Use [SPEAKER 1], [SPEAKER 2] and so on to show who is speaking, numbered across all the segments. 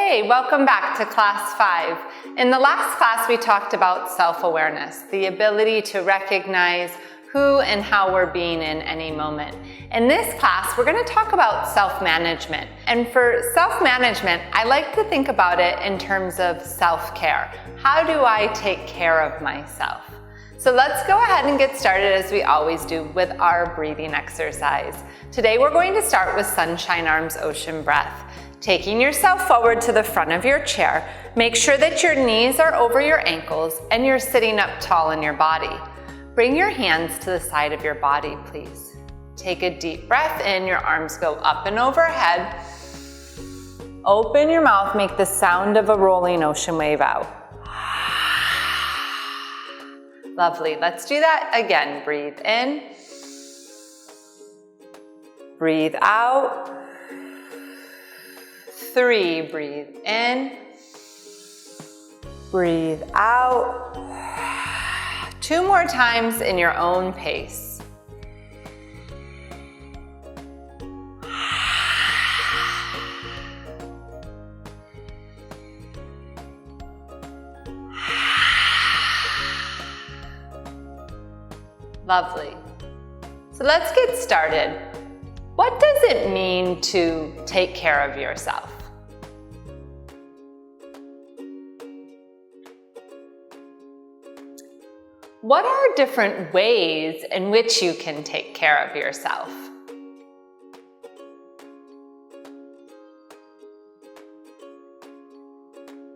[SPEAKER 1] Hey, welcome back to class 5. In the last class, we talked about self-awareness, the ability to recognize who and how we're being in any moment. In this class, we're going to talk about self-management. And for self-management, I like to think about it in terms of self-care. How do I take care of myself? So let's go ahead and get started as we always do with our breathing exercise. Today, we're going to start with Sunshine Arms Ocean Breath. Taking yourself forward to the front of your chair, make sure that your knees are over your ankles and you're sitting up tall in your body. Bring your hands to the side of your body, please. Take a deep breath in, your arms go up and overhead. Open your mouth, make the sound of a rolling ocean wave out. Lovely, let's do that again. Breathe in. Breathe out. 3, breathe in, breathe out. 2 more times in your own pace. Lovely. So let's get started. What does it mean to take care of yourself? What are different ways in which you can take care of yourself?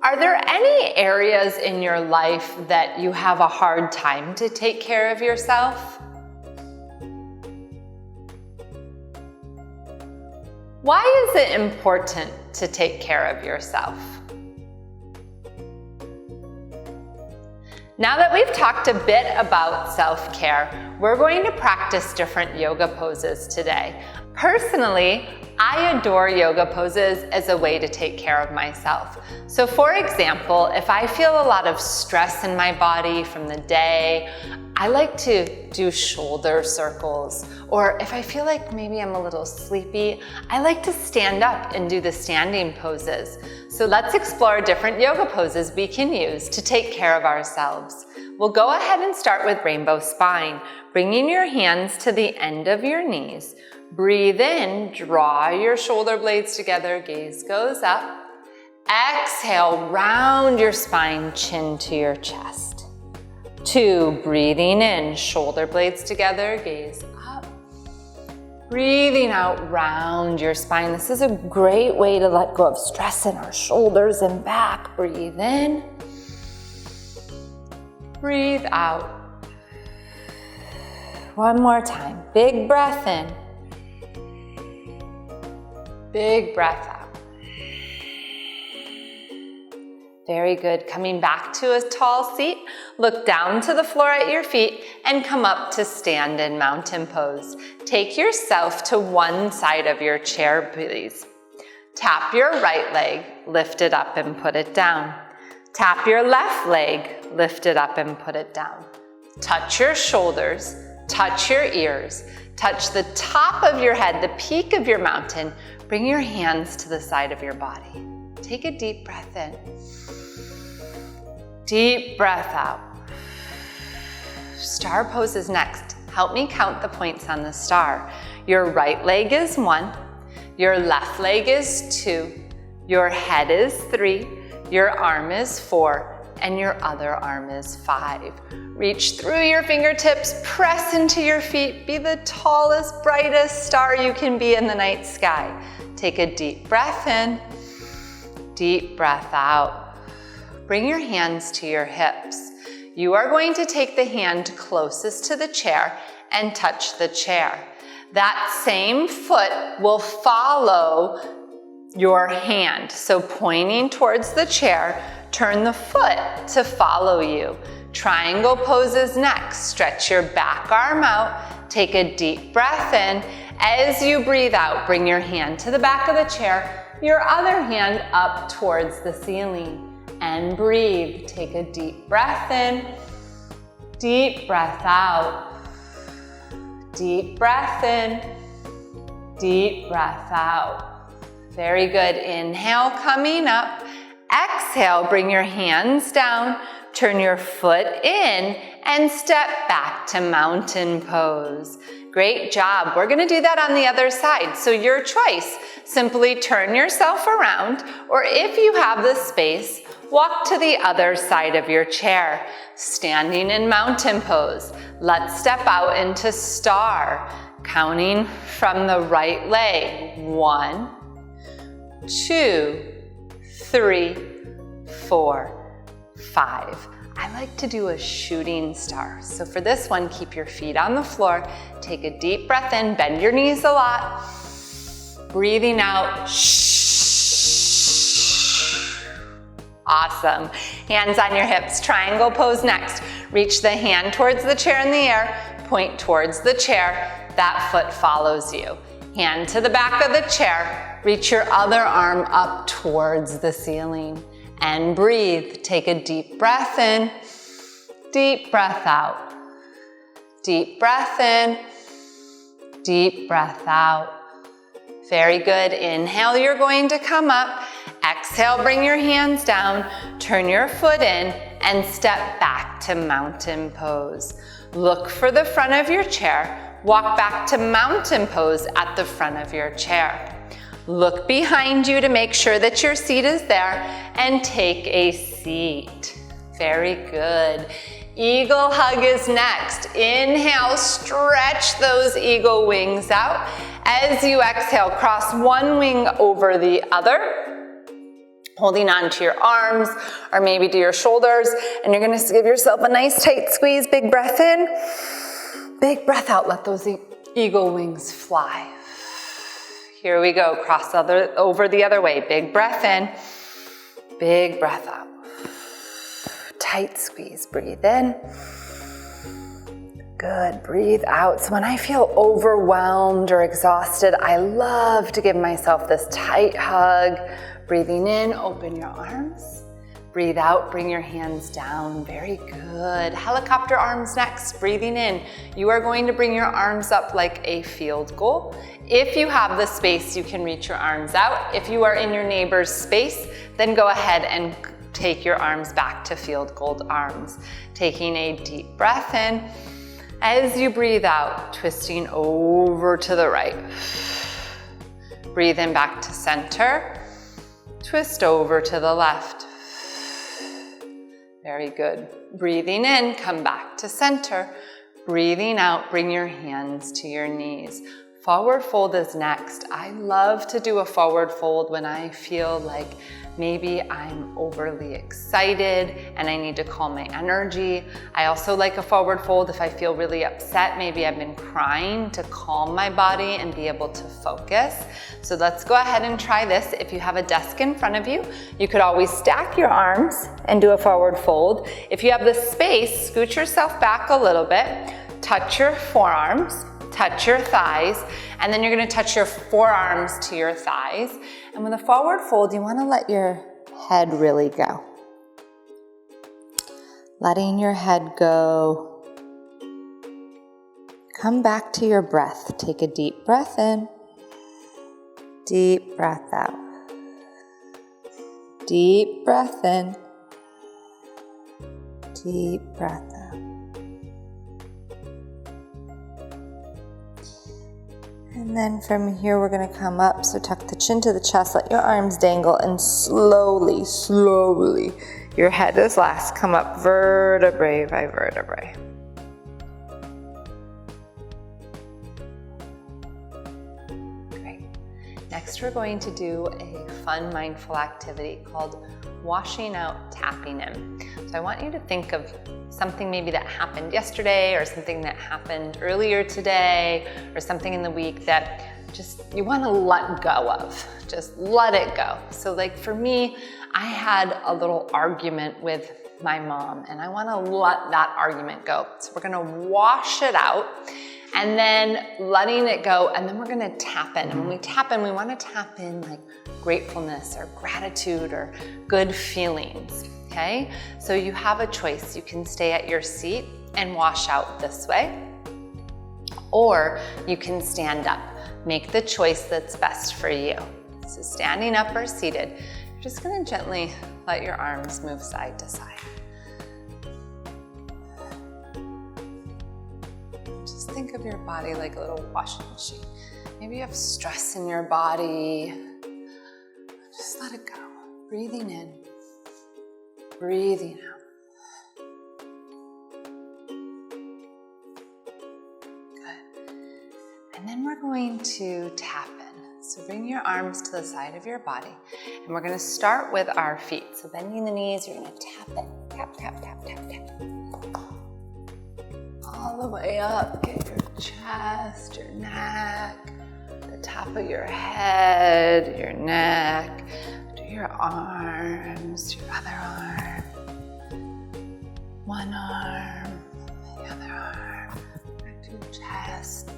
[SPEAKER 1] Are there any areas in your life that you have a hard time to take care of yourself? Why is it important to take care of yourself? Now that we've talked a bit about self-care, we're going to practice different yoga poses today. Personally, I adore yoga poses as a way to take care of myself. So for example, if I feel a lot of stress in my body from the day, I like to do shoulder circles. Or if I feel like maybe I'm a little sleepy, I like to stand up and do the standing poses. So let's explore different yoga poses we can use to take care of ourselves. We'll go ahead and start with rainbow spine, bringing your hands to the end of your knees. Breathe in, draw your shoulder blades together, gaze goes up. Exhale, round your spine, chin to your chest. 2, breathing in, shoulder blades together, gaze up. Breathing out, round your spine. This is a great way to let go of stress in our shoulders and back. Breathe in. Breathe out. One more time. Big breath in. Big breath out. Very good. Coming back to a tall seat, look down to the floor at your feet and come up to stand in mountain pose. Take yourself to one side of your chair, please. Tap your right leg, lift it up and put it down. Tap your left leg, lift it up and put it down. Touch your shoulders, touch your ears, touch the top of your head, the peak of your mountain. Bring your hands to the side of your body. Take a deep breath in. Deep breath out. Star pose is next. Help me count the points on the star. Your right leg is 1, your left leg is 2, your head is 3, your arm is 4, and your other arm is 5. Reach through your fingertips, press into your feet, be the tallest, brightest star you can be in the night sky. Take a deep breath in, deep breath out. Bring your hands to your hips. You are going to take the hand closest to the chair and touch the chair. That same foot will follow your hand. So pointing towards the chair, turn the foot to follow you. Triangle pose is next. Stretch your back arm out. Take a deep breath in. As you breathe out, bring your hand to the back of the chair, your other hand up towards the ceiling. And breathe. Take a deep breath in, deep breath out. Deep breath in, deep breath out. Very good. Inhale, coming up. Exhale, bring your hands down, turn your foot in, and step back to mountain pose. Great job. We're gonna do that on the other side. So your choice, simply turn yourself around, or if you have the space, walk to the other side of your chair. Standing in mountain pose. Let's step out into star, counting from the right leg. 1, 2, 3, 4, 5. I like to do a shooting star. So for this one, keep your feet on the floor. Take a deep breath in, bend your knees a lot. Breathing out. Awesome. Hands on your hips. Triangle pose next. Reach the hand towards the chair in the air. Point towards the chair. That foot follows you. Hand to the back of the chair. Reach your other arm up towards the ceiling. And breathe. Take a deep breath in. Deep breath out. Deep breath in. Deep breath out. Very good. Inhale, you're going to come up. Exhale, bring your hands down, turn your foot in, and step back to mountain pose. Look for the front of your chair. Walk back to mountain pose at the front of your chair. Look behind you to make sure that your seat is there, and take a seat. Very good. Eagle hug is next. Inhale, stretch those eagle wings out. As you exhale, cross one wing over the other, holding on to your arms or maybe to your shoulders, and you're gonna give yourself a nice tight squeeze. Big breath in, big breath out. Let those eagle wings fly. Here we go, cross over the other way. Big breath in, big breath out. Tight squeeze, breathe in. Good, breathe out. So when I feel overwhelmed or exhausted, I love to give myself this tight hug. Breathing in, open your arms. Breathe out, bring your hands down. Very good. Helicopter arms next. Breathing in, you are going to bring your arms up like a field goal. If you have the space, you can reach your arms out. If you are in your neighbor's space, then go ahead and take your arms back to field goal arms. Taking a deep breath in. As you breathe out, twisting over to the right. Breathe in back to center. Twist over to the left. Very good. Breathing in, come back to center. Breathing out, bring your hands to your knees. Forward fold is next. I love to do a forward fold when I feel like maybe I'm overly excited and I need to calm my energy. I also like a forward fold if I feel really upset. Maybe I've been crying, to calm my body and be able to focus. So let's go ahead and try this. If you have a desk in front of you, you could always stack your arms and do a forward fold. If you have the space, scoot yourself back a little bit, touch your forearms, touch your thighs, and then you're gonna touch your forearms to your thighs. And with a forward fold, you wanna let your head really go. Letting your head go. Come back to your breath. Take a deep breath in, deep breath out. Deep breath in, deep breath out. And then from here, we're gonna come up. So tuck the chin to the chest, let your arms dangle, and slowly, slowly, your head is last. Come up vertebrae by vertebrae. Great. Next, we're going to do a fun mindful activity called washing out, tapping in. So I want you to think of something maybe that happened yesterday, or something that happened earlier today, or something in the week that just you want to let go of. Just let it go. So like for me, I had a little argument with my mom, and I want to let that argument go. So we're going to wash it out, and then letting it go, and then we're going to tap in. And when we tap in, we want to tap in like gratefulness or gratitude or good feelings. Okay, so you have a choice. You can stay at your seat and wash out this way, or you can stand up. Make the choice that's best for you. So standing up or seated, you're just going to gently let your arms move side to side. Just think of your body like a little washing machine. Maybe you have stress in your body. Just let it go. Breathing in, breathing out. And then we're going to tap in. So bring your arms to the side of your body. And we're going to start with our feet. So bending the knees, you're going to tap in. Tap, tap, tap, tap, tap. All the way up. Get your chest, your neck, the top of your head, your neck. Do your arms, your other arm. One arm, the other arm. Back to your chest.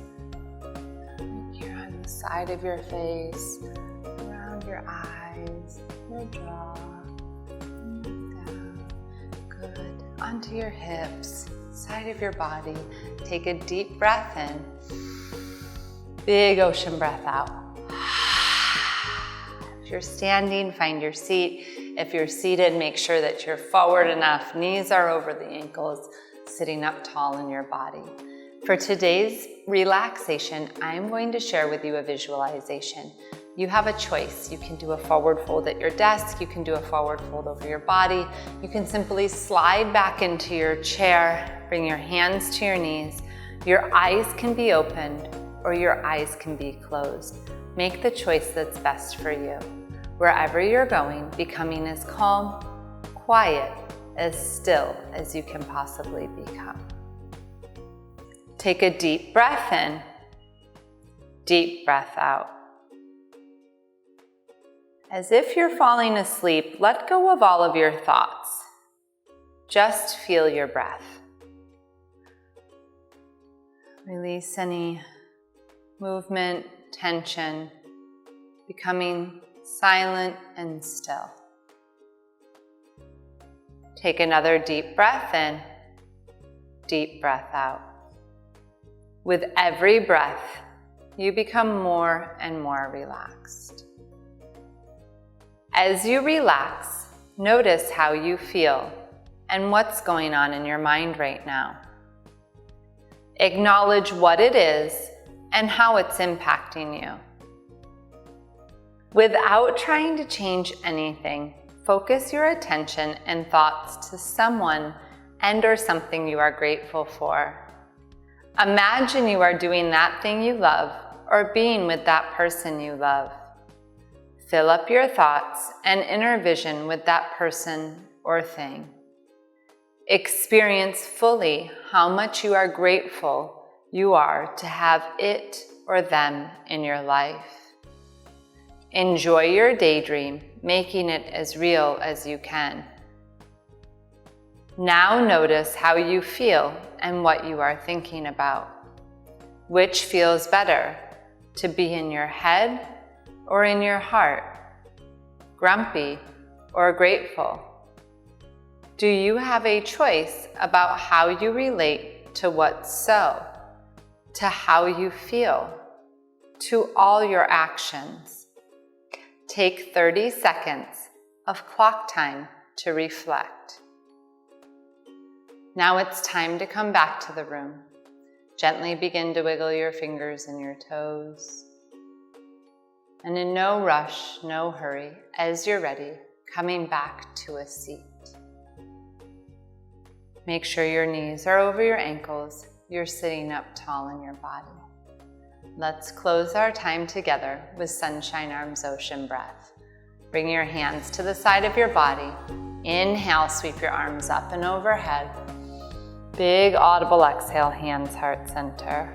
[SPEAKER 1] Here on the side of your face, around your eyes, your jaw, down. Good. Onto your hips, side of your body. Take a deep breath in. Big ocean breath out. If you're standing, find your seat. If you're seated, make sure that you're forward enough. Knees are over the ankles, sitting up tall in your body. For today's relaxation, I'm going to share with you a visualization. You have a choice. You can do a forward fold at your desk. You can do a forward fold over your body. You can simply slide back into your chair, bring your hands to your knees. Your eyes can be opened or your eyes can be closed. Make the choice that's best for you. Wherever you're going, becoming as calm, quiet, as still as you can possibly become. Take a deep breath in, deep breath out. As if you're falling asleep, let go of all of your thoughts. Just feel your breath. Release any movement, tension, becoming silent and still. Take another deep breath in, deep breath out. With every breath, you become more and more relaxed. As you relax, notice how you feel and what's going on in your mind right now. Acknowledge what it is and how it's impacting you. Without trying to change anything, focus your attention and thoughts to someone and/or something you are grateful for. Imagine you are doing that thing you love or being with that person you love. Fill up your thoughts and inner vision with that person or thing. Experience fully how much you are grateful you are to have it or them in your life. Enjoy your daydream, making it as real as you can. Now notice how you feel and what you are thinking about. Which feels better, to be in your head or in your heart? Grumpy or grateful? Do you have a choice about how you relate to what's so, to how you feel, to all your actions? Take 30 seconds of clock time to reflect. Now it's time to come back to the room. Gently begin to wiggle your fingers and your toes. And in no rush, no hurry, as you're ready, coming back to a seat. Make sure your knees are over your ankles. You're sitting up tall in your body. Let's close our time together with Sunshine Arms Ocean Breath. Bring your hands to the side of your body. Inhale, sweep your arms up and overhead. Big audible exhale, hands, heart center.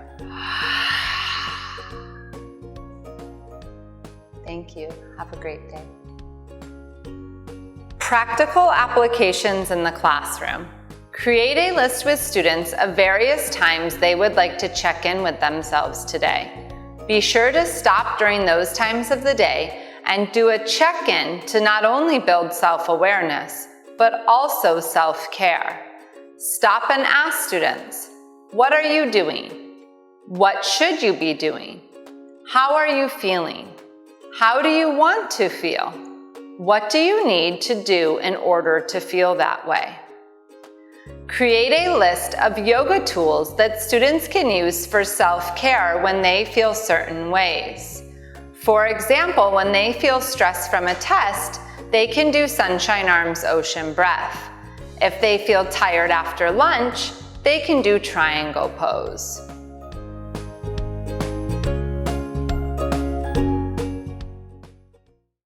[SPEAKER 1] Thank you. Have a great day. Practical applications in the classroom. Create a list with students of various times they would like to check in with themselves today. Be sure to stop during those times of the day and do a check-in to not only build self-awareness, but also self-care. Stop and ask students, what are you doing? What should you be doing? How are you feeling? How do you want to feel? What do you need to do in order to feel that way? Create a list of yoga tools that students can use for self-care when they feel certain ways. For example, when they feel stressed from a test, they can do Sunshine Arms Ocean Breath. If they feel tired after lunch, they can do Triangle Pose.